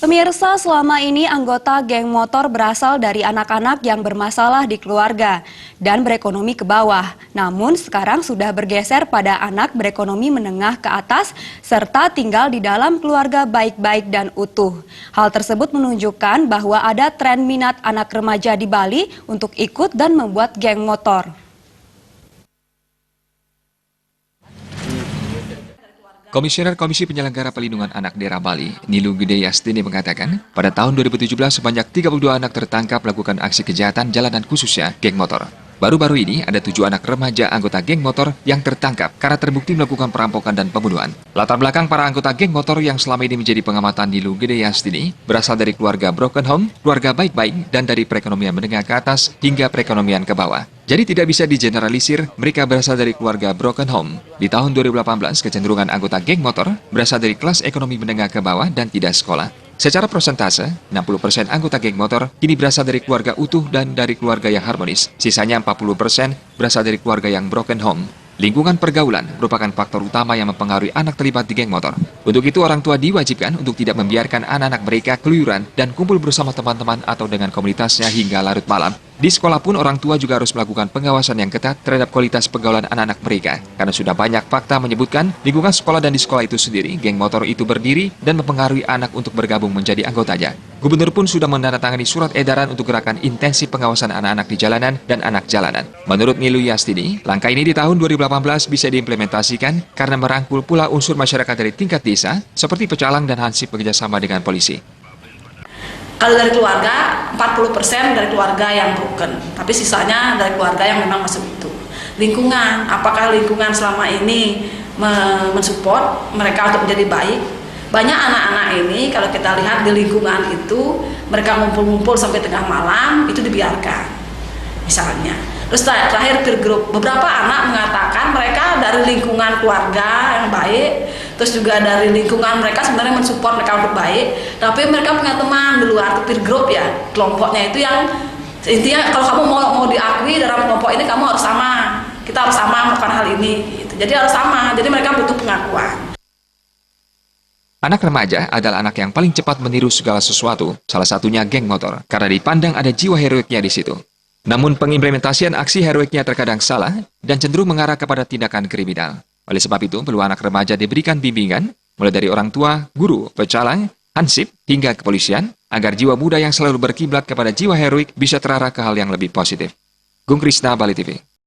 Pemirsa, selama ini anggota geng motor berasal dari anak-anak yang bermasalah di keluarga dan berekonomi ke bawah. Namun sekarang sudah bergeser pada anak berekonomi menengah ke atas serta tinggal di dalam keluarga baik-baik dan utuh. Hal tersebut menunjukkan bahwa ada tren minat anak remaja di Bali untuk ikut dan membuat geng motor. Komisioner Komisi Penyelenggara Pelindungan Anak Daerah Bali, Nilu Gede Yastini mengatakan, pada tahun 2017 sebanyak 32 anak tertangkap melakukan aksi kejahatan jalanan khususnya geng motor. Baru-baru ini ada 7 anak remaja anggota geng motor yang tertangkap karena terbukti melakukan perampokan dan pembunuhan. Latar belakang para anggota geng motor yang selama ini menjadi pengamatan Nilu Gede Yastini berasal dari keluarga broken home, keluarga baik-baik, dan dari perekonomian menengah ke atas hingga perekonomian ke bawah. Jadi tidak bisa digeneralisir mereka berasal dari keluarga broken home. Di tahun 2018, kecenderungan anggota geng motor berasal dari kelas ekonomi menengah ke bawah dan tidak sekolah. Secara persentase, 60% anggota geng motor kini berasal dari keluarga utuh dan dari keluarga yang harmonis. Sisanya 40% berasal dari keluarga yang broken home. Lingkungan pergaulan merupakan faktor utama yang mempengaruhi anak terlibat di geng motor. Untuk itu, orang tua diwajibkan untuk tidak membiarkan anak-anak mereka keluyuran dan kumpul bersama teman-teman atau dengan komunitasnya hingga larut malam. Di sekolah pun orang tua juga harus melakukan pengawasan yang ketat terhadap kualitas pergaulan anak-anak mereka. Karena sudah banyak fakta menyebutkan lingkungan sekolah dan di sekolah itu sendiri, geng motor itu berdiri dan mempengaruhi anak untuk bergabung menjadi anggotanya. Gubernur pun sudah menandatangani surat edaran untuk gerakan intensif pengawasan anak-anak di jalanan dan anak jalanan. Menurut Nilu Yastini, langkah ini di tahun 2018 bisa diimplementasikan karena merangkul pula unsur masyarakat dari tingkat desa seperti pecalang dan hansip bekerjasama dengan polisi. Kalau dari keluarga, 40% dari keluarga yang broken, tapi sisanya dari keluarga yang memang masuk itu. Lingkungan, apakah lingkungan selama ini mensupport mereka untuk menjadi baik? Banyak anak-anak ini kalau kita lihat di lingkungan itu, mereka ngumpul-ngumpul sampai tengah malam, itu dibiarkan. Misalnya. Terus terakhir peer group, beberapa anak mengatakan mereka dari lingkungan keluarga yang baik, terus juga dari lingkungan mereka sebenarnya mensupport mereka untuk baik, tapi mereka punya teman di luar peer group ya, kelompoknya itu yang intinya kalau kamu mau diakui dalam kelompok ini kamu harus sama, kita harus sama melakukan hal ini, gitu. Jadi harus sama, jadi mereka butuh pengakuan. Anak remaja adalah anak yang paling cepat meniru segala sesuatu, salah satunya geng motor, karena dipandang ada jiwa heroiknya di situ. Namun pengimplementasian aksi heroiknya terkadang salah dan cenderung mengarah kepada tindakan kriminal. Oleh sebab itu, perlu anak remaja diberikan bimbingan, mulai dari orang tua, guru, pecalang, hansip, hingga kepolisian, agar jiwa muda yang selalu berkiblat kepada jiwa heroik bisa terarah ke hal yang lebih positif. Gung Krisna, Bali TV.